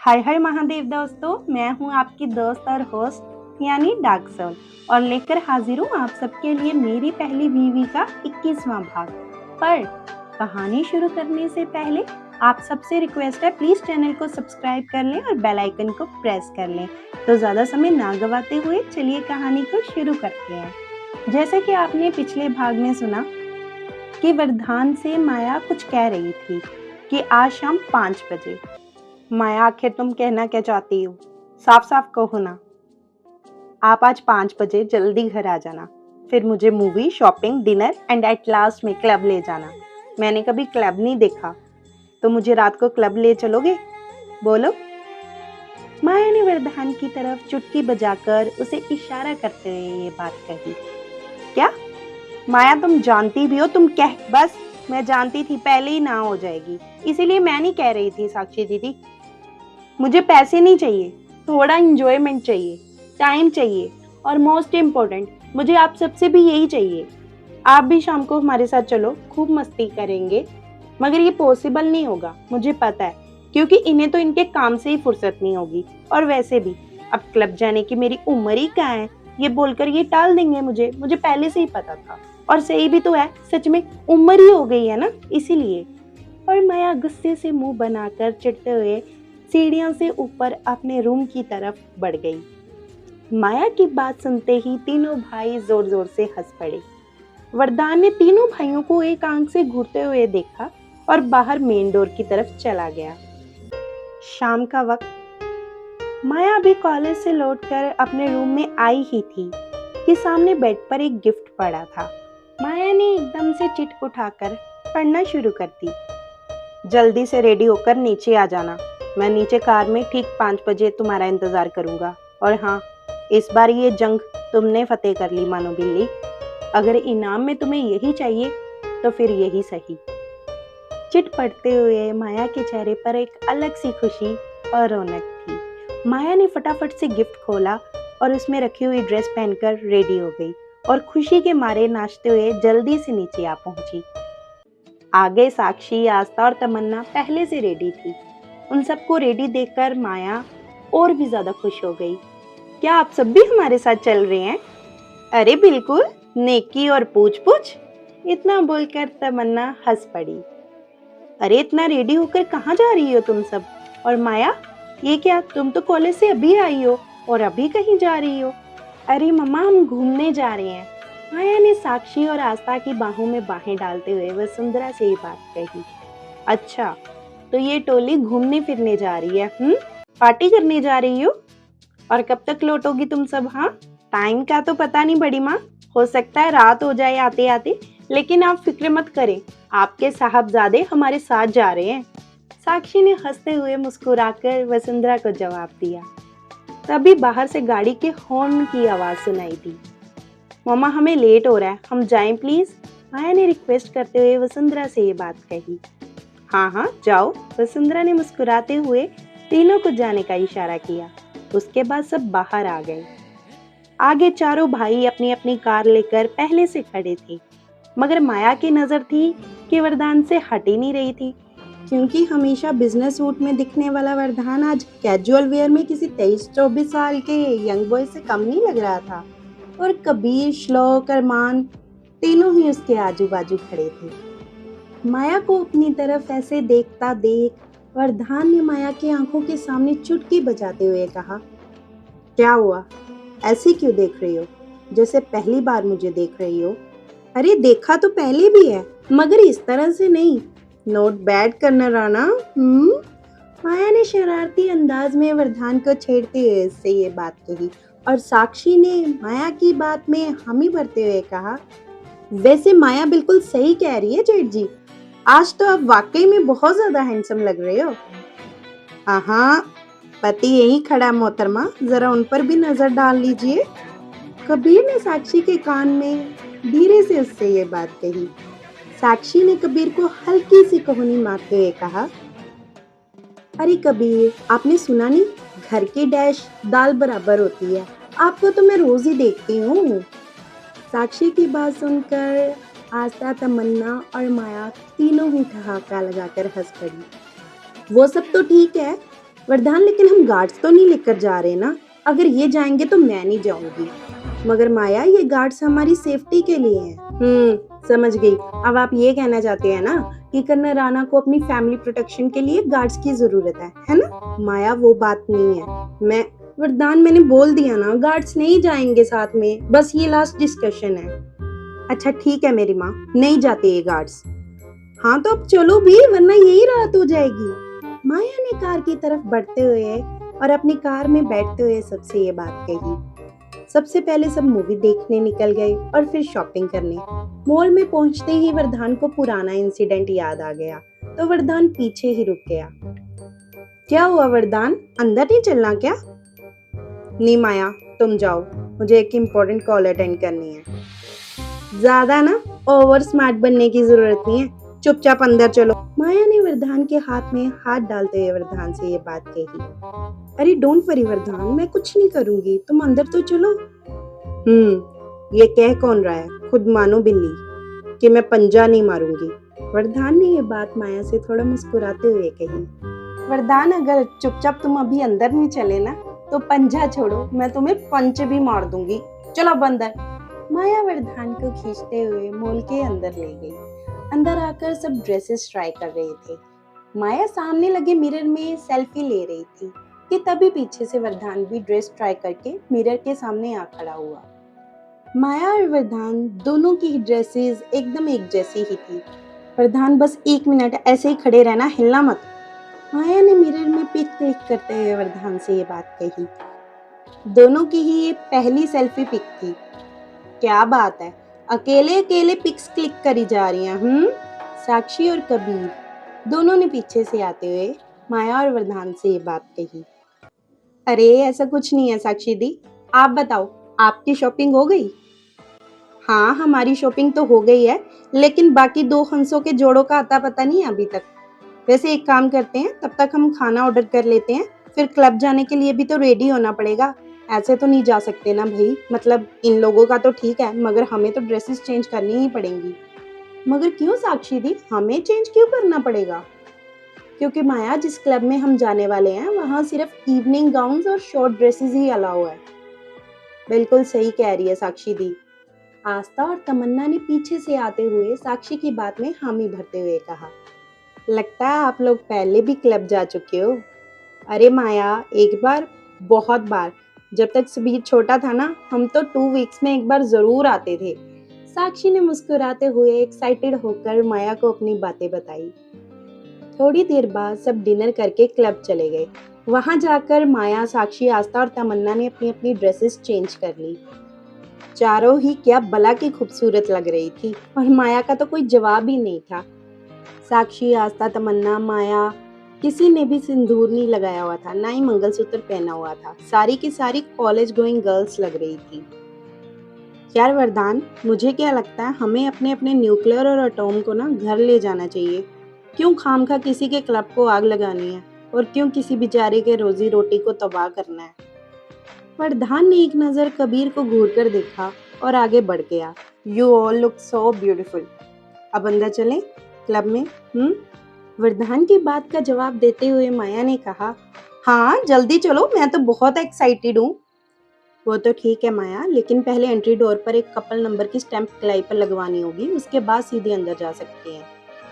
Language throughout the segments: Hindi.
हाय हाय महादेव दोस्तों, मैं हूँ आपकी दोस्त और होस्ट यानी डार्क सोल और लेकर हाजिर हूँ आप सबके लिए मेरी पहली बीवी का 21वां भाग। पर कहानी शुरू करने से पहले आप सबसे रिक्वेस्ट है, प्लीज चैनल को सब्सक्राइब कर लें और बेल आइकन को प्रेस कर लें। तो ज्यादा समय ना गवाते हुए चलिए कहानी को शुरू करते हैं। जैसे कि आपने पिछले भाग में सुना कि वरदान से माया कुछ कह रही थी कि आज शाम 5 बजे। माया, आखिर तुम कहना क्या चाहती हो? साफ साफ कहो ना। आप आज 5 बजे जल्दी घर आ जाना, फिर मुझे movie, shopping, dinner and at last में क्लब ले जाना। मैंने कभी क्लब नहीं देखा, तो मुझे रात को क्लब ले चलोगे? बोलो। माया ने वरदान की तरफ चुटकी बजाकर उसे इशारा करते हुए ये बात कही। क्या माया, तुम जानती भी हो तुम कह बस। मैं जानती थी पहले ही ना हो जाएगी, इसीलिए मैं नहीं कह रही थी। साक्षी दीदी, मुझे पैसे नहीं चाहिए, थोड़ा इंजॉयमेंट चाहिए, टाइम चाहिए और मोस्ट इम्पोर्टेंट मुझे आप सबसे भी यही चाहिए। आप भी शाम को हमारे साथ चलो, खूब मस्ती करेंगे। मगर ये पॉसिबल नहीं होगा, मुझे पता है, क्योंकि इन्हें तो इनके काम से ही फुर्सत नहीं होगी। और वैसे भी अब क्लब जाने की मेरी उम्र ही कहाँ है, ये बोलकर ये टाल देंगे मुझे पहले से ही पता था। और सही भी तो है, सच में उम्र ही हो गई है ना, इसीलिए। और माया गुस्से से मुंह बनाकर चिढ़ते हुए सीढ़ियों से ऊपर अपने रूम की तरफ बढ़ गई। माया की बात सुनते ही तीनों भाई जोर जोर से हंस पड़े। वरदान ने तीनों भाइयों को एक आंख से घूरते हुए देखा और बाहर मेन डोर की तरफ चला गया। शाम का वक्त। माया अभी कॉलेज से लौटकर अपने रूम में आई ही थी कि सामने बेड पर एक गिफ्ट पड़ा था। माया ने एकदम से चिट उठाकर पढ़ना शुरू कर दी। जल्दी से रेडी होकर नीचे आ जाना, मैं नीचे कार में ठीक 5 बजे तुम्हारा इंतजार करूंगा। और हाँ, इस बार ये जंग तुमने फतेह कर ली मानो बिल्ली। अगर इनाम में तुम्हें यही चाहिए तो फिर यही सही। चिट पढ़ते हुए माया के चेहरे पर एक अलग सी खुशी और रौनक थी। माया ने फटाफट से गिफ्ट खोला और उसमें रखी हुई ड्रेस पहनकर रेडी हो गई और खुशी के मारे नाचते हुए जल्दी से नीचे आ पहुंची। आगे साक्षी, आस्था और तमन्ना पहले से रेडी थी। उन सबको रेडी देखकर माया और भी ज्यादा खुश हो गई। क्या आप सब भी हमारे साथ चल रहे हैं? अरे बिल्कुल, नेकी और पूछ पूछ। इतना बोलकर तमन्ना हंस पड़ी। अरे इतना रेडी होकर कहाँ जा रही हो तुम सब? और माया, ये क्या, तुम तो कॉलेज से अभी आई हो और अभी कहीं जा रही हो? अरे मम्मा, हम घूमने जा रहे हैं। माया ने साक्षी और आस्था की बाहों में बाहें डालते हुए वसुंधरा से ये बात कही। अच्छा, तो ये टोली घूमने फिरने जा रही है? पार्टी करने जा रही हो? और कब तक लौटोगी तुम सब? हाँ, टाइम का तो पता नहीं बड़ी माँ, हो सकता है रात हो जाए आते आते, लेकिन आप फिक्र मत करें, आपके साहबजादे हमारे साथ जा रहे हैं। साक्षी ने हंसते हुए मुस्कुराकर वसुंधरा को जवाब दिया। तभी बाहर से गाड़ी के हॉर्न की आवाज सुनाई दी। मम्मा, हमें लेट हो रहा है, हम जाएं प्लीज। माया ने रिक्वेस्ट करते हुए वसुंधरा से ये बात कही। हाँ हाँ जाओ, वसुंधरा ने मुस्कुराते हुए तीनों को जाने का इशारा किया। उसके बाद सब बाहर आ गए। आगे चारों भाई अपनी अपनी कार लेकर पहले से खड़े थे, मगर माया की नजर थी कि वरदान से हट ही नहीं रही थी, क्योंकि हमेशा बिजनेस सूट में दिखने वाला वरदान आज कैजुअल वेयर में किसी 23-24 साल के यंग बॉय से कम नहीं लग रहा था। और कबीर, श्लोक, अरमान तीनों ही उसके आजू बाजू खड़े थे। माया को अपनी तरफ ऐसे देखता देख वरदान ने माया की आंखों के सामने चुटकी बजाते हुए कहा, क्या हुआ, ऐसे क्यों देख रही हो, जैसे पहली बार मुझे देख रही हो? अरे देखा तो पहले भी है, मगर इस तरह से नहीं। नोट बैड करना राना। माया ने शरारती अंदाज में वरदान को छेड़ते हुए उससे ये बात कही और साक्षी ने माया की बात में हामी भरते हुए कहा, वैसे माया बिल्कुल सही कह रही है जेठ जी, आज तो आप वाकई में बहुत ज्यादा हैंडसम लग रहे हो। हाँ, पति यही खड़ा मोहतरमा, जरा उन पर भी नजर डाल लीजिए। कबीर ने साक्षी के कान में धीरे से उससे ये बात कही। साक्षी ने कबीर को हल्की सी कोहनी मारते हुए कहा, अरे कबीर, आपने सुना नहीं, घर की डैश दाल बराबर होती है, आपको तो मैं रोज ही देखती हूँ। साक्षी की बात सुनकर आस्था, तमन्ना और माया तीनों ही ठहाका लगाकर हंस पड़ी। वो सब तो ठीक है, वरदान लेकिन हम गार्ड्स तो नहीं लेकर जा रहे ना, अगर ये जाएंगे तो मैं नहीं जाऊंगी। मगर माया ये गार्ड्स हमारी सेफ्टी के लिए हैं। समझ गई। अब आप ये कहना चाहते हैं ना कि कर्नल राणा को अपनी फैमिली प्रोटेक्शन के लिए गार्ड्स की जरूरत है ना? माया वो बात नहीं है। वरदान मैंने बोल दिया ना, गार्ड्स नहीं जाएंगे साथ में, बस ये लास्ट डिस्कशन है। अच्छा ठीक है मेरी माँ, नहीं जाते ये गार्ड्स। हाँ तो अब चलो भी, वरना यही रात हो जाएगी। माया ने कार की तरफ बढ़ते हुए और अपनी कार में बैठते हुए सबसे ये बात कही। सबसे पहले सब मूवी देखने निकल गए और फिर शॉपिंग करने। मॉल में पहुंचते ही वरदान को पुराना इंसिडेंट याद आ गया, तो वरदान पीछे ही रुक गया। क्या हुआ वरदान, अंदर नहीं चलना क्या? नहीं माया, तुम जाओ, मुझे एक इम्पोर्टेंट कॉल अटेंड करनी है। ज्यादा ना ओवर स्मार्ट बनने की जरूरत नहीं है, चुपचाप अंदर चलो। माया ने वरदान के हाथ में हाथ डालते हुए वरदान से ये बात कही। अरे डोंट वरी वरदान, मैं कुछ नहीं करूंगी, तुम अंदर तो चलो। ये कह कौन रहा है, खुद मानो बिल्ली कि मैं पंजा नहीं मारूंगी। वरदान ने ये बात माया से थोड़ा मुस्कुराते हुए कही। वरदान अगर चुपचाप तुम अभी अंदर नहीं चले ना तो पंजा छोड़ो, मैं तुम्हें पंच भी मार दूंगी। चलो अब अंदर। माया वरदान को खींचते हुए मॉल के अंदर ले गई। अंदर आकर सब ड्रेसेस ट्राई कर रहे थे। माया सामने लगे मिरर में सेल्फी ले रही थी कि तभी पीछे से वरदान भी ड्रेस ट्राई करके मिरर के सामने आ खड़ा हुआ। माया और वरदान दोनों की ड्रेसेस एकदम एक जैसी ही थी। वरदान बस 1 मिनट ऐसे ही खड़े रहना, हिलना मत। माया ने मिरर में पिक क्लिक करते हुए वरदान से ये बात कही। दोनों की ही ये पहली सेल्फी पिक थी। क्या बात है, अकेले अकेले पिक्स क्लिक करी जा रही हैं। साक्षी और कबीर दोनों ने पीछे से आते हुए माया और वरदान से ये बात कही। अरे ऐसा कुछ नहीं है साक्षी दी, आप बताओ आपकी शॉपिंग हो गई? हाँ हमारी शॉपिंग तो हो गई है, लेकिन बाकी 2 हंसों के जोड़ों का अता पता नहीं है अभी तक। वैसे एक काम करते हैं, तब तक हम खाना ऑर्डर कर लेते हैं, फिर क्लब जाने के लिए भी तो रेडी होना पड़ेगा। ऐसे तो नहीं जा सकते ना भाई, मतलब इन लोगों का तो ठीक है, मगर हमें तो ड्रेसेस चेंज करनी ही पड़ेंगी। मगर क्यों साक्षी दी, हमें चेंज क्यों करना पड़ेगा? क्योंकि माया जिस क्लब में हम जाने वाले हैं वहाँ सिर्फ इवनिंग गाउन्स और शॉर्ट ड्रेसेस ही अलाउ है। बिल्कुल सही कह रही है साक्षी दी। आस्था और तमन्ना ने पीछे से आते हुए साक्षी की बात में हामी भरते हुए कहा। लगता है आप लोग पहले भी क्लब जा चुके हो। अरे माया, एक बार, बहुत बार। जब तक सुबीर छोटा था ना, हम तो 2 वीक्स में एक बार जरूर आते थे। साक्षी ने मुस्कुराते हुए एक्साइटेड होकर माया को अपनी बातें बताई। थोड़ी देर बाद सब डिनर करके क्लब चले गए। वहां जाकर माया, साक्षी, आस्था और तमन्ना ने अपनी अपनी ड्रेसेस चेंज कर ली। चारों ही क्या बला की खूबसूरत लग रही थी और माया का तो कोई जवाब ही नहीं था। साक्षी, आस्था, तमन्ना, माया, किसी ने भी सिंदूर नहीं लगाया हुआ था, ना ही मंगलसूत्र पहना हुआ था। सारी की सारी कॉलेज गोइंग गर्ल्स लग रही थी। यार वरदान, मुझे क्या लगता है हमें अपने अपने न्यूक्लियर और एटॉम को ना घर ले जाना चाहिए। क्यों खामखा किसी के क्लब को आग लगानी है, और क्यों किसी बेचारे के रोजी रोटी को तबाह करना है। वरदान ने एक नजर कबीर को घूर कर देखा और आगे बढ़ गया। You all look so beautiful. अब अंदर चलें क्लब में? वरदान की बात का जवाब देते हुए माया ने कहा, हाँ जल्दी चलो, मैं तो बहुत एक्साइटेड हूँ। वो तो ठीक है माया, लेकिन पहले एंट्री डोर पर एक कपल नंबर की स्टैंप क्लाई पर लगवानी होगी, उसके बाद सीधे अंदर जा सकते हैं।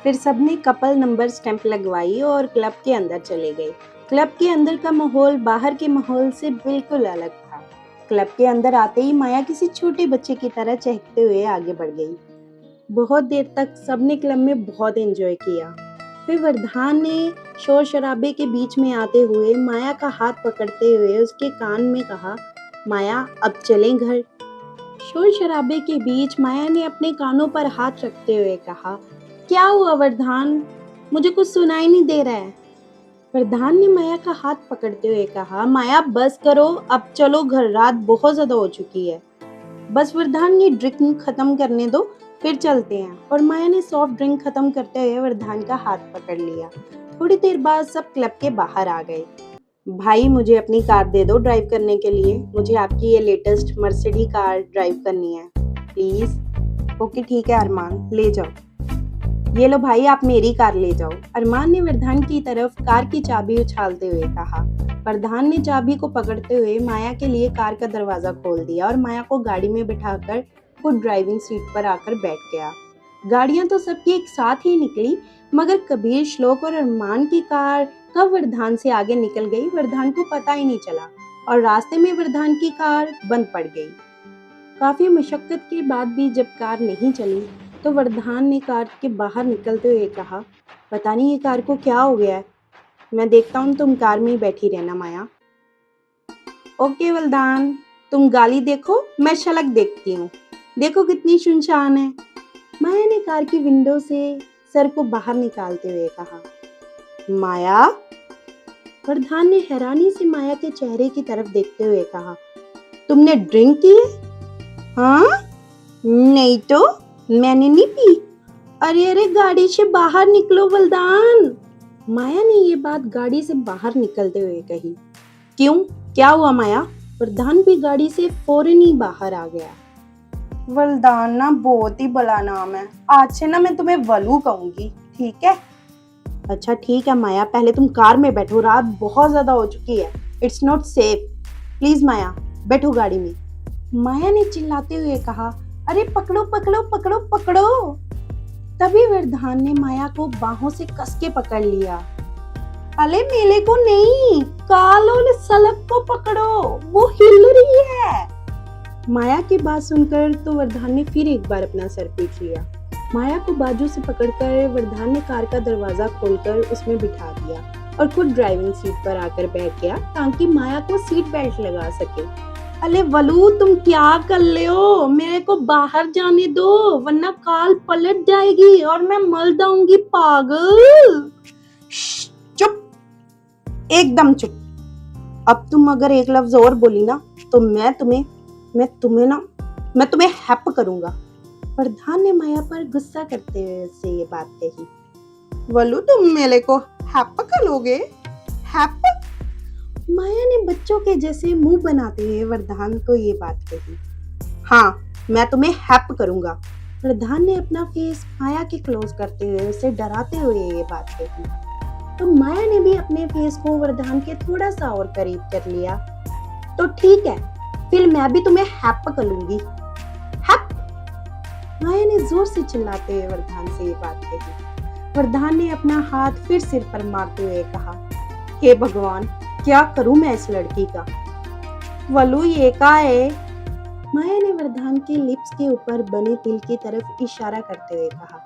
फिर सबने कपल नंबर स्टैंप लगवाई और क्लब के अंदर चले गए। क्लब के अंदर का माहौल बाहर के माहौल से बिल्कुल अलग था। क्लब के अंदर आते ही माया किसी छोटे बच्चे की तरह चहकते हुए आगे बढ़ गई। बहुत देर तक सबने क्लब में बहुत एंजॉय किया। फिर वरदान ने शोर शराबे के बीच में आते हुए माया का हाथ पकड़ते हुए उसके कान में कहा, माया अब चलें घर। शोर शराबे के बीच माया ने अपने कानों पर हाथ रखते हुए कहा, क्या हुआ वरदान, मुझे कुछ सुनाई नहीं दे रहा है। वरदान ने माया का हाथ पकड़ते हुए कहा, माया बस करो, अब चलो घर, रात बहुत ज्यादा हो चुकी है। बस वरदान ये ड्रिंक खत्म करने दो, फिर चलते हैं। और माया ने सॉफ्ट ड्रिंक खत्म करते हुए वरदान का हाथ पकड़ लिया। थोड़ी देर बाद सब क्लब के बाहर आ गए। भाई मुझे अपनी कार दे दो ड्राइव करने के लिए, मुझे आपकी ये लेटेस्ट मर्सिडीज कार ड्राइव करनी है प्लीज। ओके ठीक है अरमान, ले जाओ। ये लो भाई, आप मेरी कार ले जाओ। अरमान ने वरदान की तरफ कार की चाबी उछालते हुए कहा। वरदान ने चाबी को पकड़ते हुए माया के लिए कार का दरवाजा खोल दिया और माया को गाड़ी में बिठाकर खुद ड्राइविंग सीट पर आकर बैठ गया। गाड़ियां तो सबकी एक साथ ही निकली, मगर कबीर, श्लोक और अरमान की कार कब वरदान से आगे निकल गई, वरदान को पता ही नहीं चला और रास्ते में वरदान की कार बंद पड़ गई। काफी मशक्कत के बाद भी जब कार नहीं चली तो वरदान ने कार के बाहर निकलते हुए कहा, पता नहीं ये कार को क्या हो गया है। मैं देखता हूँ, तुम कार में ही बैठी रहना माया। ओके वरदान, तुम गाली देखो, मैं शलक देखती हूँ। देखो कितनी सुनसान है। माया ने कार की विंडो से सर को बाहर निकालते हुए कहा। माया? वरदान ने हैरानी से माया के चेहरे की तरफ देखते हुए कहा, तुमने ड्रिंक की है? हाँ? नहीं तो, मैंने नहीं पी। अरे अरे, गाड़ी से बाहर निकलो वरदान। माया ने ये बात गाड़ी से बाहर निकलते हुए कही। क्यों, क्या हुआ माया? वरदान भी गाड़ी से फौरन ही बाहर आ गया। वरदान ना बहुत ही बड़ा नाम है, आज से ना मैं तुम्हें वलू कहूंगी, ठीक है? अच्छा ठीक है माया, पहले तुम कार में बैठो, रात बहुत ज्यादा हो चुकी है। It's not safe. प्लीज माया, बैठो गाड़ी में। माया ने चिल्लाते हुए कहा, अरे पकड़ो पकड़ो पकड़ो पकड़ो। तभी वरदान ने माया को बाहों से कस के पकड़ लिया। अरे मेले को नहीं, काल और सलक को पकड़ो, वो हिल रही है। माया की बात सुनकर तो वरदान ने फिर एक बार अपना सर पीट लिया। माया को बाजू से पकड़कर वरदान ने कार का दरवाजा खोलकर उसमें बिठा दिया और खुद ड्राइविंग सीट पर आकर बैठ गया ताकि माया को सीट बेल्ट लगा सके। अरे वलू, तुम क्या कर ले हो? मेरे को बाहर जाने दो, वरना कार पलट जाएगी और मैं मर जाऊंगी पागल। चुप, एकदम चुप। अब तुम अगर एक लफ्ज और बोली ना तो मैं तुम्हें हैप करूंगा। वरदान ने माया पर गुस्सा करते हुए उससे ये बात कही। वलू, तुम मेले को हैप करोगे? हैप? माया ने बच्चों के जैसे मुंह बनाते हुए वरदान को ये बात कही। हाँ, मैं तुम्हें हैप करूंगा। वरदान ने अपना फेस माया के क्लोज करते हुए उसे डराते हुए ये बात कही। तो माया ने भी अपने फेस को वरदान के थोड़ा सा और करीब कर लिया। तो ठीक है, फिर मैं भी तुम्हें हैप करूंगी। हैप? माया ने जोर से चिल्लाते हुए वरदान से ये बात कही। वरदान ने अपना हाथ फिर सिर पर मारते हुए कहा, हे भगवान, क्या करूं मैं इस लड़की का? वलू, ये का है? माया ने वरदान के लिप्स के ऊपर बने तिल की तरफ इशारा करते हुए कहा।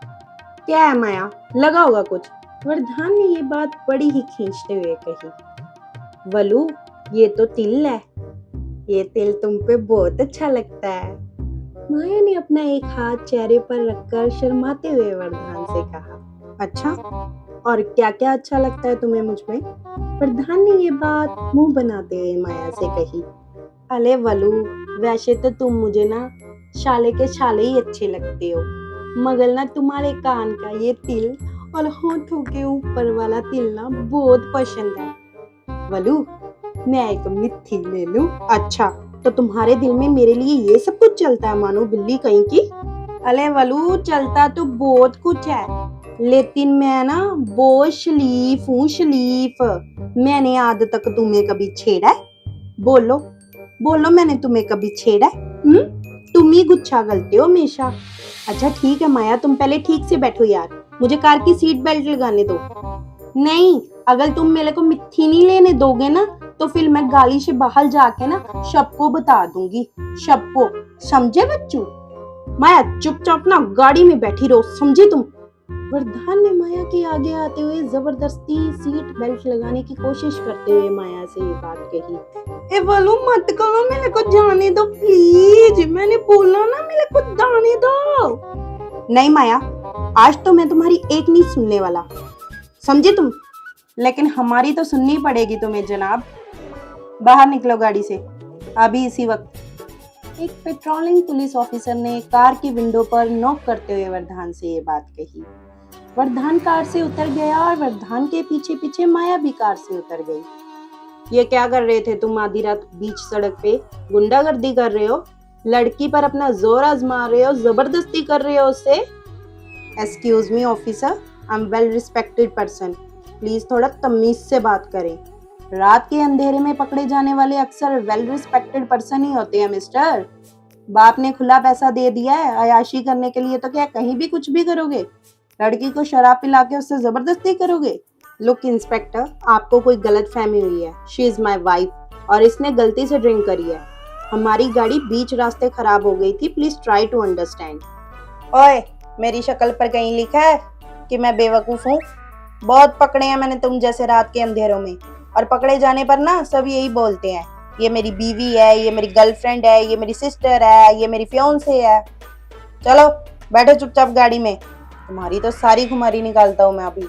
क्या है माया, लगा होगा कुछ? वरदान ने ये बात बड़ी ही खींचते हुए कही। वलू, ये तो तिल है, ये तिल तुम पे बहुत अच्छा लगता है। माया ने अपना एक हाथ चेहरे पर रखकर शर्माते हुए वरदान से कहा। अच्छा, और क्या क्या अच्छा लगता है तुम्हें मुझ में? वरदान ने ये बात मुंह बनाते हुए माया से कही। अरे वलू, वैसे तो तुम मुझे ना शाले के शाले ही अच्छे लगते हो, मगर ना तुम्हारे कान का ये तिल और होठों के ऊपर वाला तिल ना बहुत पसंद है। वलू, मैं एक मिट्टी ले लूं? अच्छा, तो तुम्हारे दिल में मेरे लिए ये सब कुछ चलता है मानो बिल्ली कहीं की? अरे वलू, चलता तो बहुत कुछ है, लेकिन मैं ना बहुत शरीफ हूँ, शरीफ। मैंने आज तक तुम्हें कभी छेड़ा है? बोलो बोलो, मैंने तुम्हें कभी छेड़ा है? तुम ही गुच्छा गलते हो हमेशा। अच्छा ठीक है माया, तुम पहले ठीक से बैठो यार, मुझे कार की सीट बेल्ट लगाने दो। नहीं, अगर तुम मेरे को मिट्टी नहीं लेने दोगे ना तो फिर मैं गाली से बाहर जाके ना सबको बता दूंगी, सबको। समझे बच्चों? माया, चुपचाप ना गाड़ी में बैठी रहो, समझे तुम? वरदान ने माया के आगे आते हुए जबरदस्ती सीट बेल्ट लगाने की कोशिश करते हुए माया से ये बात कही। ए वलू, मत करो, मेरे को जाने दो प्लीज, मैंने बोला ना, मेरे को जाने दो। नहीं माया, आज तो मैं तुम्हारी एक नहीं सुनने वाला, समझे तुम? लेकिन हमारी तो सुननी पड़ेगी तुम्हें जनाब। बाहर निकलो गाड़ी से अभी इसी वक्त। एक पेट्रोलिंग पुलिस ऑफिसर ने कार की विंडो पर नॉक करते हुए वरदान से ये बात कही। वरदान कार से उतर गया और वरदान के पीछे पीछे माया भी कार से उतर गई। ये क्या कर रहे थे तुम आधी रात बीच सड़क पे? गुंडागर्दी कर रहे हो? लड़की पर अपना जोर आजमा रहे हो? जबरदस्ती कर रहे हो उससे? Excuse me officer, I am well respected person, please थोड़ा तमीज से बात करें। रात के अंधेरे में पकड़े जाने वाले अक्सर वेल रिस्पेक्टेड पर्सन ही होते हैं मिस्टर। बाप ने खुला पैसा दे दिया है अयाशी करने के लिए, तो क्या कहीं भी कुछ भी करोगे? लड़की को शराब पिला के उससे जबरदस्ती करोगे? लुक इंस्पेक्टर, आपको कोई गलत फहमी हुई है। शी इज माई वाइफ और इसने गलती से ड्रिंक करी है। हमारी गाड़ी बीच रास्ते खराब हो गई थी, प्लीज ट्राई टू अंडरस्टैंड। ओए, मेरी शक्ल पर कहीं लिखा है कि मैं बेवकूफ हूँ? बहुत पकड़े हैं मैंने तुम जैसे रात के अंधेरों में, और पकड़े जाने पर ना सब यही बोलते हैं, ये मेरी बीवी है, ये मेरी गर्लफ्रेंड है, ये मेरी सिस्टर है, ये मेरी फियांसे है। चलो बैठो चुपचाप गाड़ी में, तुम्हारी तो सारी खुमारी निकालता हूँ मैं अभी।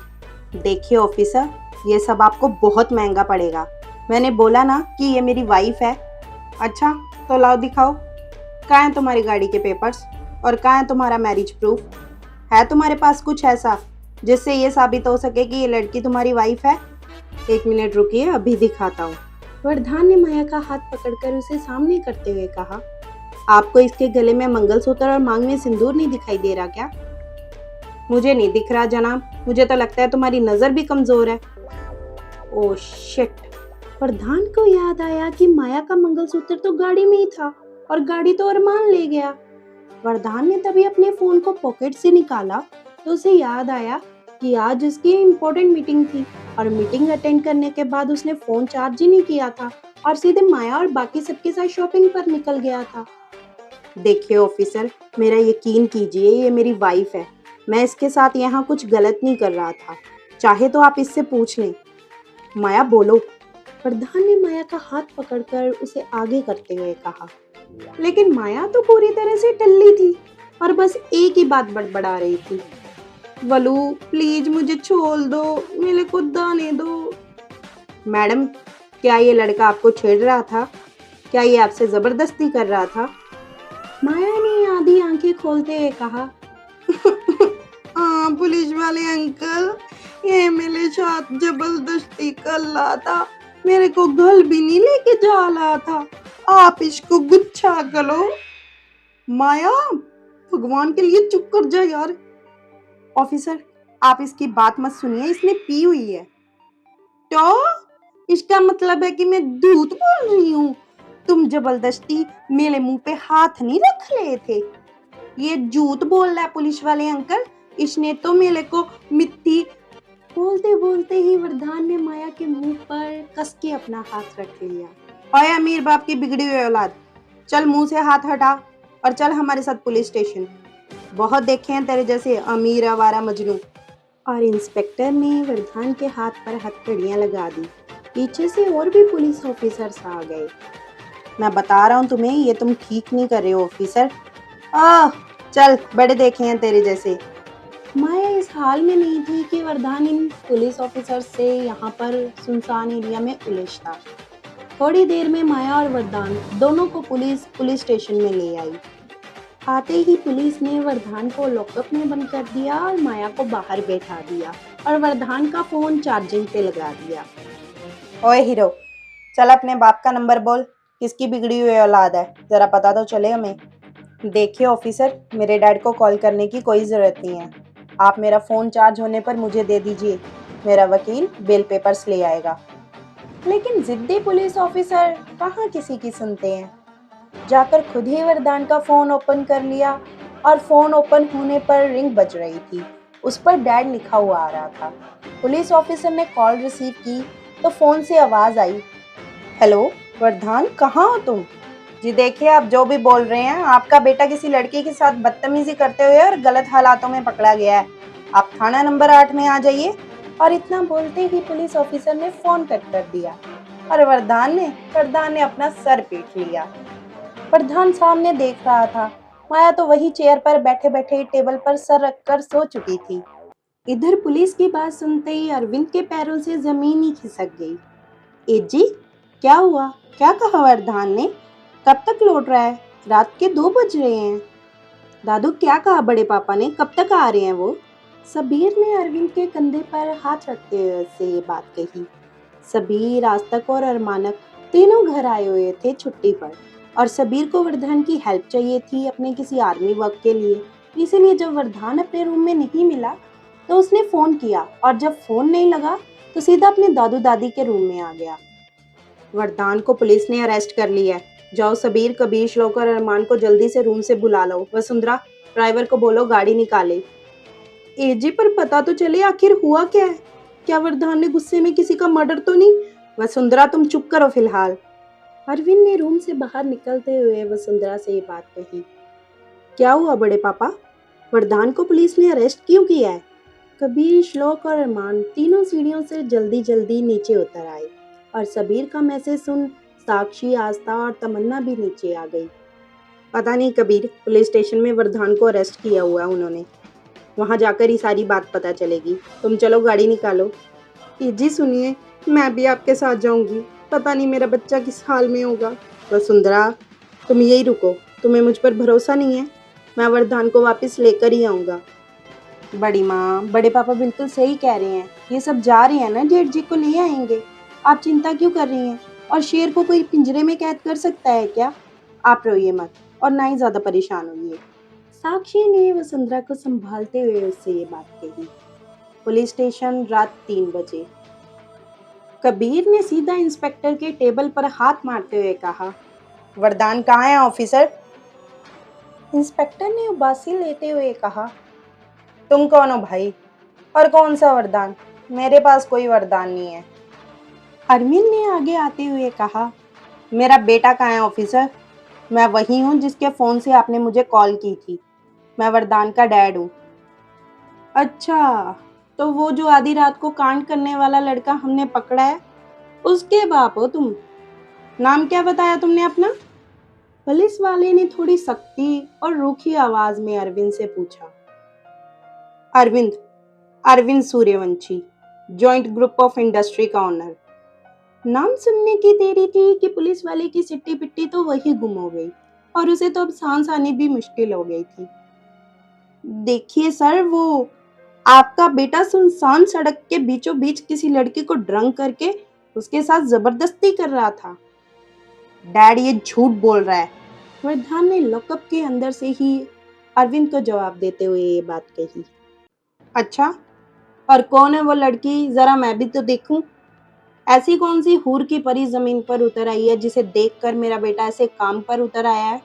देखिए ऑफिसर, ये सब आपको बहुत महंगा पड़ेगा। मैंने बोला ना कि ये मेरी वाइफ है। अच्छा तो लाओ दिखाओ, कहाँ है तुम्हारी गाड़ी के पेपर्स और कहाँ है तुम्हारा मैरिज प्रूफ? है तुम्हारे पास कुछ ऐसा जिससे ये साबित हो सके कि ये लड़की तुम्हारी वाइफ है? एक मिनट रुकिए, अभी दिखाता हूँ। वरदान ने माया का हाथ पकड़कर उसे सामने करते हुए कहा, आपको इसके गले में मंगलसूत्र और मांग में सिंदूर नहीं दिखाई दे रहा क्या? मुझे नहीं दिख रहा जनाब, मुझे तो लगता है तुम्हारी नजर भी कमजोर है। Oh shit. वरदान को याद आया कि माया का मंगलसूत्र तो गाड़ी में ही था और गाड़ी तो अरमान ले गया। वरदान ने तभी अपने फोन को पॉकेट से निकाला तो उसे याद आया कि आज उसकी इम्पोर्टेंट मीटिंग थी और मीटिंग अटेंड करने के बाद उसने फोन चार्ज ही नहीं किया था और सीधे माया और बाकी सबके साथ शॉपिंग पर निकल गया था। देखिए ऑफिसर, मेरा यकीन कीजिए, ये मेरी वाइफ है। मैं इसके साथ यहाँ कुछ गलत नहीं कर रहा था, चाहे तो आप इससे पूछ लें। माया बोलो। प्रधान ने माया का हाथ पकड़कर उसे आगे करते हुए कहा, लेकिन माया तो पूरी तरह से टल्ली थी और बस एक ही बात बड़बड़ा रही थी, वलू प्लीज मुझे छोड़ दो, मेरे को दाने दो। मैडम, क्या ये लड़का आपको छेड़ रहा था? क्या ये आपसे जबरदस्ती कर रहा था? माया ने आधी आंखें खोलते हुए कहा, हाँ पुलिस वाले अंकल, ये मेरे साथ जबरदस्ती कर रहा था, मेरे को घर भी नहीं लेके जा रहा था। आप इसको गुच्छा करो। माया, भगवान के लिए चुप कर जा यार। ऑफिसर, आप इसकी बात मत सुनिए, इसने पी हुई है। तो इसका मतलब है कि मैं झूठ बोल रही हूँ? तुम जबरदस्ती मेरे मुंह पे हाथ नहीं रख रहे थे? ये झूठ बोल रहा है पुलिस वाले अंकल, इसने तो मेरे को मिट्टी। बोलते बोलते ही वरदान ने माया के मुंह पर कस के अपना हाथ रख लिया। ओए अमीर बाप की बिगड़ी हुई औलाद, चल मुंह से हाथ हटा और चल हमारे साथ पुलिस स्टेशन। बहुत देखे हैं तेरे जैसे अमीर आवारा मजनू। और इंस्पेक्टर ने वरदान के हाथ पर हथकड़ियां लगा दी। पीछे से और भी पुलिस ऑफिसर्स आ गए। मैं बता रहा हूँ तुम्हें, ये तुम ठीक नहीं कर रहे हो ऑफिसर। चल, बड़े देखे हैं तेरे जैसे। माया इस हाल में नहीं थी कि वरदान इन पुलिस ऑफिसर से यहाँ पर सुनसान एरिया में उलझता। थोड़ी देर में माया और वरदान दोनों को पुलिस स्टेशन में ले आई। आते ही पुलिस ने वरदान को लॉकअप में बंद कर दिया और माया को बाहर बैठा दिया और वरदान का फोन चार्जिंग पे लगा दिया। ओए हीरो, चल अपने बाप का नंबर बोल, किसकी बिगड़ी हुई औलाद है, जरा पता तो चले हमें। देखिए ऑफिसर, मेरे डैड को कॉल करने की कोई ज़रूरत नहीं है। आप मेरा फ़ोन चार्ज होने पर मुझे दे दीजिए, मेरा वकील बिल पेपर्स ले आएगा। लेकिन जिद्दी पुलिस ऑफिसर कहाँ किसी की सुनते हैं। जाकर खुद ही वरदान का फ़ोन ओपन कर लिया और फ़ोन ओपन होने पर रिंग बज रही थी। उस पर डैड लिखा हुआ आ रहा था। पुलिस ऑफिसर ने कॉल रिसीव की तो फ़ोन से आवाज़ आई, हेलो वरदान, कहाँ हो तुम? जी देखिए, आप जो भी बोल रहे हैं, आपका बेटा किसी लड़की के साथ बदतमीजी करते हुए और गलत हालातों में पकड़ा गया है। आप थाना नंबर 8 में आ जाइए। और इतना बोलते ही पुलिस ऑफिसर ने फोन कट कर दिया और वरदान ने अपना सर पीट लिया। वरदान सामने देख रहा था, माया तो वही चेयर पर बैठे बैठे टेबल पर सर रखकर सो चुकी थी। इधर पुलिस की बात सुनते ही अरविंद के पैरों से जमीन ही खिसक गई। ए जी, क्या हुआ? क्या कहा वरदान ने? कब तक लौट रहा है? रात के 2 बज रहे हैं। दादू, क्या कहा बड़े पापा ने? कब तक आ रहे हैं वो? सबीर ने अरविंद के कंधे पर हाथ रखते हुए से ये बात कही। सबीर, आस्तक और अरमानक तीनों घर आए हुए थे छुट्टी पर और सबीर को वरदान की हेल्प चाहिए थी अपने किसी आर्मी वर्क के लिए, इसीलिए जब वरदान अपने रूम में नहीं मिला तो उसने फोन किया और जब फोन नहीं लगा तो सीधा अपने दादू दादी के रूम में आ गया। वरदान को पुलिस ने अरेस्ट कर लिया है। जाओ सबीर, कबीर, श्लोक और अरमान को जल्दी से रूम से बुला लो। वसुंधरा, ड्राइवर को बोलो गाड़ी निकाले। एजी, पर पता तो चले आखिर हुआ क्या है। क्या वरदान ने गुस्से में किसी का मर्डर तो नहीं? वसुंधरा, तुम चुप करो फिलहाल। अरविंद ने रूम से बाहर निकलते हुए वसुंधरा से ये बात कही। क्या हुआ बड़े पापा? वरदान को पुलिस ने अरेस्ट क्यों किया है? कबीर, श्लोक और अरमान तीनों सीढ़ियों से जल्दी जल्दी नीचे उतर आए और सबीर का मैसेज सुन साक्षी, आस्था और तमन्ना भी नीचे आ गई। पता नहीं कबीर, पुलिस स्टेशन में वरदान को अरेस्ट किया हुआ है उन्होंने। वहां जाकर ही सारी बात पता चलेगी। तुम चलो गाड़ी निकालो। जी सुनिए, मैं भी आपके साथ जाऊंगी। पता नहीं मेरा बच्चा किस हाल में होगा। वसुंधरा, तुम यही रुको। तुम्हें मुझ पर भरोसा नहीं है? मैं वरदान को वापस लेकर ही आऊँगा। बड़ी माँ, बड़े पापा बिल्कुल सही कह रहे हैं। ये सब जा रहे हैं ना, जेठ जी को ले आएंगे। आप चिंता क्यों कर रही हैं? और शेर को कोई पिंजरे में कैद कर सकता है क्या? आप रोइए मत और ना ही ज़्यादा परेशान होइए। साक्षी ने वसुंधरा को संभालते हुए उससे ये बात कही। पुलिस स्टेशन, रात 3 बजे। कबीर ने सीधा इंस्पेक्टर के टेबल पर हाथ मारते हुए कहा, वरदान कहाँ है ऑफिसर? इंस्पेक्टर ने उबासी लेते हुए कहा, तुम कौन हो भाई? और कौन सा वरदान? मेरे पास कोई वरदान नहीं है। अरविंद ने आगे आते हुए कहा, मेरा बेटा कहाँ है ऑफिसर? मैं वही हूँ जिसके फ़ोन से आपने मुझे कॉल की थी। मैं वरदान का डैड हूँ। अच्छा, तो वो जो आधी रात को कांड करने वाला लड़का हमने पकड़ा है, उसके बाप हो तुम? नाम क्या बताया तुमने अपना? पुलिस वाले ने थोड़ी सख्ती और रूखी आवाज में अरविंद से पूछा। Arvind, Arvind Suryavanshi, joint group of industry का ऑनर। नाम सुनने की देरी थी कि पुलिस वाले की सिट्टी पिट्टी तो वही गुम हो गई और उसे तो अब सांस आनी भी मुश्किल हो गई थी। देखिए सर, वो आपका बेटा सुनसान सड़क के बीचों बीच किसी लड़की को ड्रंक करके उसके साथ जबरदस्ती कर रहा था। डैड, ये झूठ बोल रहा है। वरदान ने लॉकअप के अंदर से ही अरविंद को जवाब देते हुए ये बात कही। अच्छा, और कौन है वो लड़की? जरा मैं भी तो देखूं। ऐसी कौन सी हूर की परी जमीन पर उतर आई है जिसे देखकर मेरा बेटा ऐसे काम पर उतर आया है?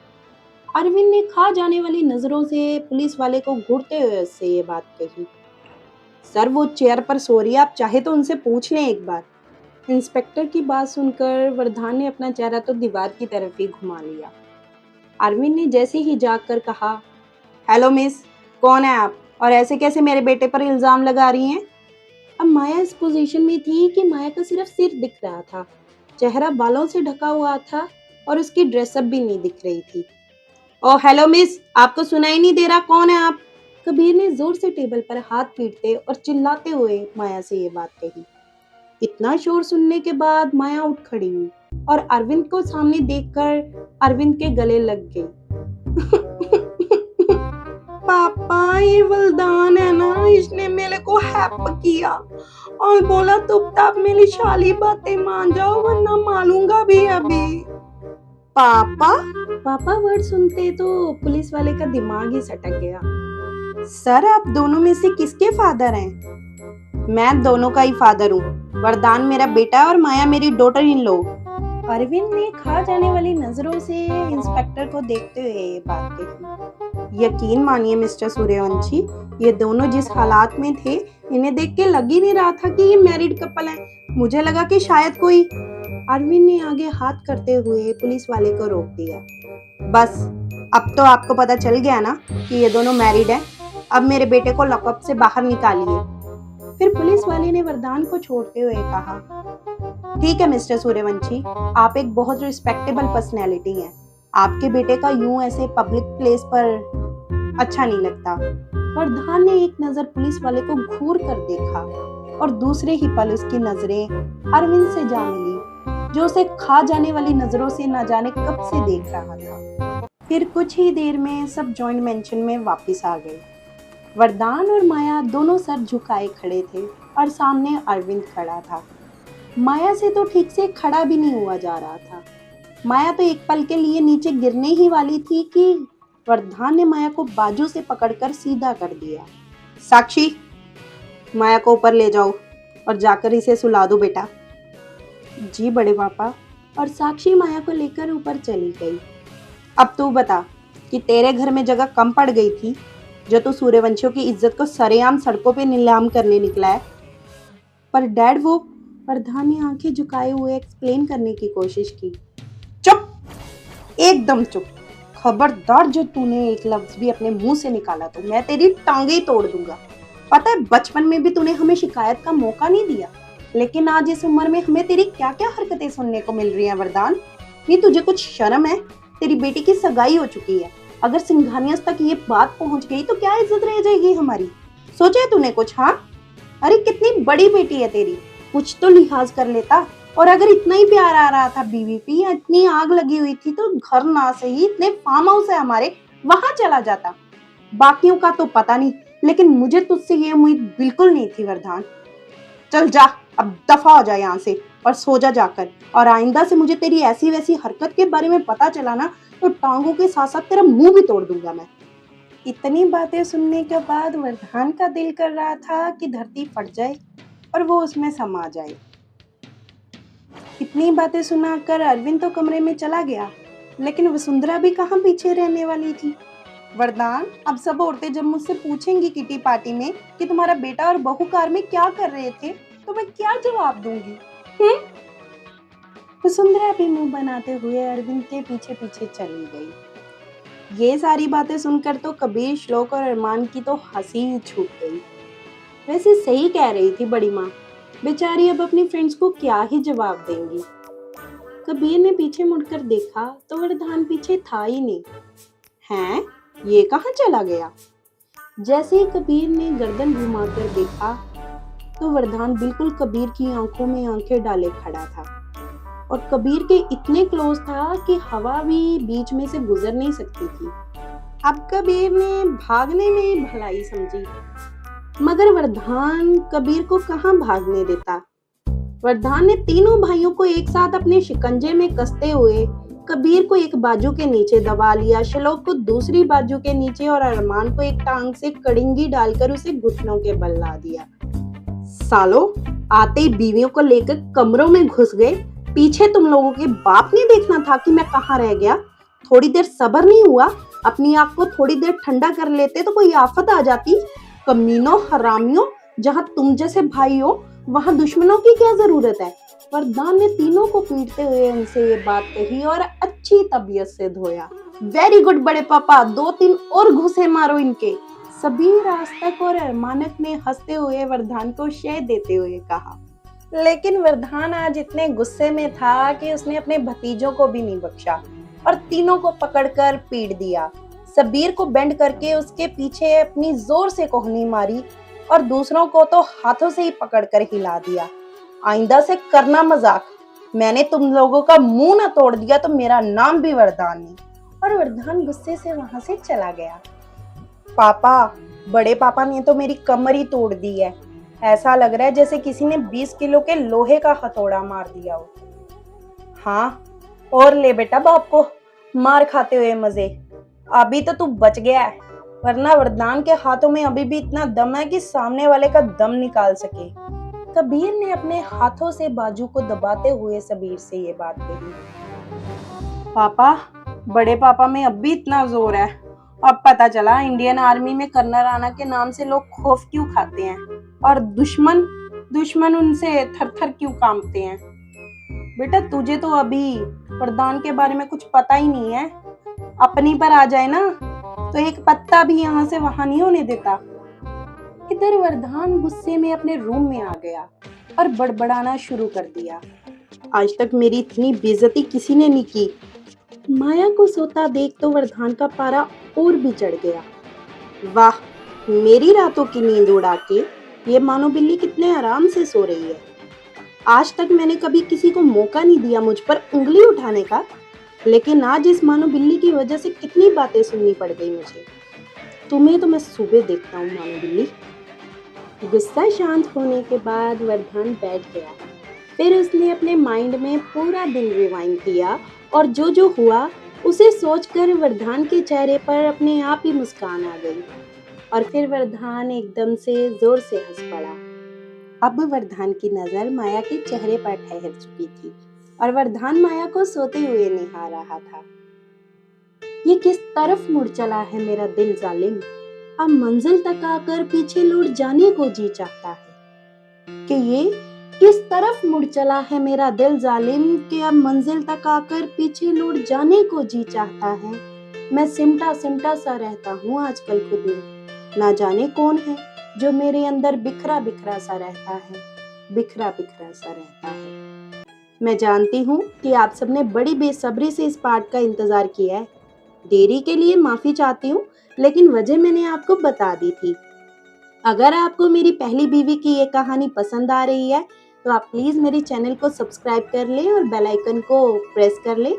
अरविंद ने खा जाने वाली नजरों से पुलिस वाले को घूरते हुए उससे ये बात कही। सर, वो चेयर पर सो रही है, आप चाहे तो उनसे पूछ लें एक बार। इंस्पेक्टर की बात सुनकर वरदान ने अपना चेहरा तो दीवार की तरफ ही घुमा लिया। अरविंद ने जैसे ही जाकर कहा, हेलो मिस, कौन है आप और ऐसे कैसे मेरे बेटे पर इल्जाम लगा रही हैं? अब माया इस पोजीशन में थी कि माया का सिर्फ सिर दिख रहा था, चेहरा बालों से ढका हुआ था और उसकी ड्रेसअप भी नहीं दिख रही थी। ओ हेलो मिस, आपको सुनाई नहीं दे रहा? कौन है आप? कबीर ने जोर से टेबल पर हाथ पीटते और चिल्लाते हुए माया से ये बात कही। इतना शोर सुनने के बाद माया उठ खड़ी हुई और अरविंद को सामने देखकर अरविंद के गले लग गई। पापा, ये वरदान है ना, इसने मेरे को हैप किया और बोला चुपचाप मेरी शाली बातें मान जाओ वरना मारूंगा भी अभी। पापा? पापा वर्ड सुनते तो पुलिस वाले का दिमाग ही सटक गया। सर, आप दोनों में से किसके फादर हैं? मैं दोनों का ही फादर हूँ। वरदान मेरा बेटा है और माया मेरी डॉटर इन लॉ। अरविंद ने खा जाने वाली नजरों से इंस्पेक्टर को देखते हुए ये बात कही। यकीन मानिए मिस्टर सूर्यवंशी, ये दोनों जिस हालात में थे, इन्हें देख के लग ही नहीं रहा था कि ये मैरिड कपल हैं। मुझे लगा कि शायद कोई। अरविंद ने आगे हाथ करते हुए पुलिस वाले को रोक दिया। बस, अब तो आपको पता चल गया ना कि ये दोनों मैरिड हैं। अब मेरे बेटे को लॉकअप से बाहर निकालिए। फिर पुलिस वाले ने वरदान को छोड़ते हुए कहा, ठीक है मिस्टर सूर्यवंशी, आप एक बहुत रिस्पेक्टेबल पर्सनैलिटी हैं। आपके बेटे का यूं ऐसे पब्लिक प्लेस पर अच्छा नहीं लगता। वरदान ने एक नजर पुलिस वाले को घूर कर देखा और दूसरे ही पल उसकी नजरें अरविंद से जा मिली, जो उसे खा जाने वाली नजरों से न जाने कब से देख रहा था। फिर कुछ ही देर में सब जॉइंट मेंशन में वापस आ गए। वरदान और माया दोनों सर झुकाए खड़े थे और सामने अरविंद खड़ा था। माया से तो ठीक से खड़ा भी नहीं हुआ जा रहा था। माया तो एक पल के लिए नीचे गिरने ही वाली थी कि वरदान ने माया को बाजू से पकड़कर सीधा कर दिया। साक्षी, माया को ऊपर ले जाओ और जाकर इसे सुला दो बेटा। जी बड़े पापा। और साक्षी माया को लेकर ऊपर चली गई। अब तू बता कि तेरे घर में जगह कम पड़ गई थी जो तू सूर्यवंशियों की इज्जत को सरेआम सड़कों पे नीलाम करने निकला है। पर डैड वो, वरदान ने आंखें झुकाए हुए एक्सप्लेन करने की कोशिश की। चुप, एकदम चुप। खबरदार जो तूने एक लफ्ज भी अपने मुंह से निकाला तो मैं तेरी टांगे ही तोड़ दूंगा। पता है बचपन में भी तूने हमें शिकायत का मौका नहीं दिया, लेकिन आज इस उम्र में हमें तेरी क्या क्या हरकतें सुनने को मिल रही हैं वरदान। नहीं तुझे कुछ शर्म है? तेरी बेटी की सगाई हो चुकी है। अगर सिंघानिया तक ये बात पहुंच गई तो क्या इज्जत रह जाएगी हमारी? सोचा है तूने कुछ? हाँ, अरे कितनी बड़ी बेटी है तेरी, कुछ तो लिहाज कर लेता। और अगर इतना ही प्यार आ रहा था बीवी पे या इतनी आग लगी हुई थी तो घर ना से ही इतने फार्म हाउस है हमारे, वहां चला जाता। बाकियों का तो पता नहीं, लेकिन मुझे तुझसे ये उम्मीद बिल्कुल नहीं थी वरदान। चल जा, अब दफा हो जा यहाँ से और सो जा जाकर। और आइंदा से मुझे तेरी ऐसी वैसी हरकत के बारे में पता चला ना तो टांगों के साथ साथ तेरा मुंह भी तोड़ दूंगा मैं। इतनी बातें सुनने के बाद वरदान का दिल कर रहा था कि धरती फट जाए और वो उसमें समा जाए। इतनी बातें सुनाकर अरविंद तो कमरे में चला गया, लेकिन वसुंधरा भी कहाँ पीछे रहने वाली थी। वरदान, अब सब औरतें जब मुझसे पूछेंगी किटी पार्टी में कि तुम्हारा बेटा और बहू कार में क्या कर रहे थे तो मैं क्या जवाब दूंगी? वसुंधरा भी मुंह बनाते हुए अरविंद के पीछे पीछे चली गई। ये सारी बातें सुनकर तो कबीर, श्लोक और अरमान की तो हंसी ही छूट गई। वैसे सही कह रही थी बड़ी माँ, बेचारी अब अपनी फ्रेंड्स को क्या ही जवाब देंगी। कबीर ने पीछे मुड़कर देखा तो वरदान पीछे था ही नहीं। हैं, ये कहाँ चला गया? जैसे ही कबीर ने गर्दन घुमाकर देखा तो वरदान बिल्कुल कबीर की आंखों में आंखें डाले खड़ा था और कबीर के इतने क्लोज था कि हवा भी बीच में से गुजर नहीं सकती थी। अब कबीर ने भागने में भलाई समझी, मगर वरदान कबीर को कहाँ भागने देता। वरदान ने तीनों भाइयों को एक साथ अपने शिकंजे में कसते हुए कबीर को एक बाजू के नीचे दबा लिया, श्लोक को दूसरी बाजू के नीचे और अरमान को एक टांग से कड़िंगी डालकर उसे घुटनों के बल ला दिया। सालो, आते ही बीवियों को लेकर कमरों में घुस गए। पीछे तुम लोगों के बाप ने देखना था कि मैं कहाँ रह गया। थोड़ी देर सब्र नहीं हुआ? अपनी आग को थोड़ी देर ठंडा कर लेते तो कोई आफत आ जाती। कमीनों, हरामियों, जहाँ तुम जैसे भाई हो वहाँ दुश्मनों की क्या जरूरत है? वरदान ने तीनों को पीटते हुए उनसे ये बात कही और अच्छी तबीयत से धोया। वेरी गुड बड़े पापा, 2-3 और घुसे मारो इनके। सबीर, आस्तक और अरमानक ने हंसते हुए वरदान को शय देते हुए कहा। लेकिन वरदान आज इतने गुस्से में था कि उसने अपने भतीजों को भी नहीं बख्शा और तीनों को पकड़कर पीट दिया। सबीर को बेंड करके उसके पीछे अपनी जोर से कोहनी मारी और दूसरों को तो हाथों से ही पकड़कर हिला दिया। आइंदा से करना मजाक। मैंने तुम लोगों का मुंह ना तोड़ दिया तो मेरा नाम भी वरदान नहीं। और वरदान गुस्से से वहां से चला गया। पापा, बड़े पापा ने तो मेरी कमर ही तोड़ दी है। ऐसा लग रहा है जैसे किसी ने 20 किलो के लोहे का हथौड़ा मार दिया हो। हाँ, और ले बेटा बाप को मार खाते हुए मजे। अभी तो तू बच गया है, वरना वरदान के हाथों में अभी भी इतना दम है कि सामने वाले का दम निकाल सके। कबीर ने अपने हाथों से बाजू को दबाते हुए सबीर से ये बात कही। पापा, बड़े पापा में अब भी इतना जोर है। अब पता चला इंडियन आर्मी में कर्नल राणा के नाम से लोग खौफ क्यों खाते हैं और दुश्मन उनसे थर थर क्यों कांपते हैं। बेटा, तुझे तो अभी वरदान के बारे में कुछ पता ही नहीं है। अपनी पर आ जाए ना तो एक पत्ता भी यहाँ से वहां नहीं होने देता। इधर वरदान गुस्से में अपने रूम में आ गया और बड़बड़ाना शुरू कर दिया। आज तक मेरी इतनी बेइज्जती किसी ने नहीं की। माया को सोता देख तो वरदान का पारा और भी चढ़ गया। वाह, मेरी रातों की नींद उड़ा के ये मानो बिल्ली कितने आराम से सो रही है। आज तक मैंने कभी किसी को मौका नहीं दिया मुझ पर उंगली उठाने का, लेकिन आज इस मानो बिल्ली की वजह से कितनी बातें सुननी पड़ गई मुझे। तुम्हें तो मैं सुबह देखता हूँ मानो बिल्ली। गुस्सा शांत होने के बाद वरदान बैठ गया। फिर उसने अपने माइंड में पूरा दिन रिवाइंड किया और जो जो हुआ उसे सोचकर वरदान के चेहरे पर अपने आप ही मुस्कान आ गई और फिर वरदान एकदम से जोर से हंस पड़ा। अब वरदान की नजर माया के चेहरे पर ठहर चुकी थी और वरदान माया को सोते हुए निहार रहा था। ये किस तरफ मुड़ चला है मेरा दिल जालिम, अब मंजिल तक आकर पीछे लौट जाने को जी चाहता है। कि ये किस तरफ मुड़ चला है मेरा दिल जालिम, कि अब मंजिल तक आकर पीछे लौट जाने को जी चाहता है। मैं सिमटा सिमटा सा रहता हूँ आजकल खुद में, ना जाने कौन है जो मेरे अंदर बिखरा बिखरा सा रहता है, बिखरा बिखरा सा रहता है। मैं जानती हूँ कि आप सबने बड़ी बेसब्री से इस पार्ट का इंतजार किया है। देरी के लिए माफी चाहती हूँ, लेकिन वजह मैंने आपको बता दी थी। अगर आपको मेरी पहली बीवी की ये कहानी पसंद आ रही है तो आप प्लीज मेरे चैनल को सब्सक्राइब कर लें और बेल आइकन को प्रेस कर लें।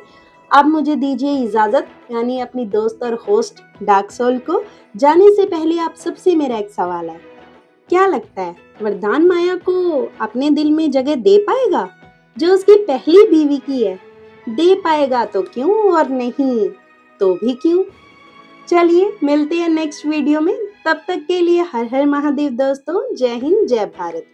अब मुझे दीजिए इजाजत, यानी अपनी दोस्त और होस्ट डार्क सोल को जाने से पहले आप सबसे मेरा एक सवाल है, क्या लगता है वरदान माया को अपने दिल में जगह दे पाएगा जो उसकी पहली बीवी की है? दे पाएगा तो क्यों, और नहीं तो भी क्यों? चलिए मिलते हैं नेक्स्ट वीडियो में, तब तक के लिए हर हर महादेव दोस्तों। जय हिंद, जय भारत।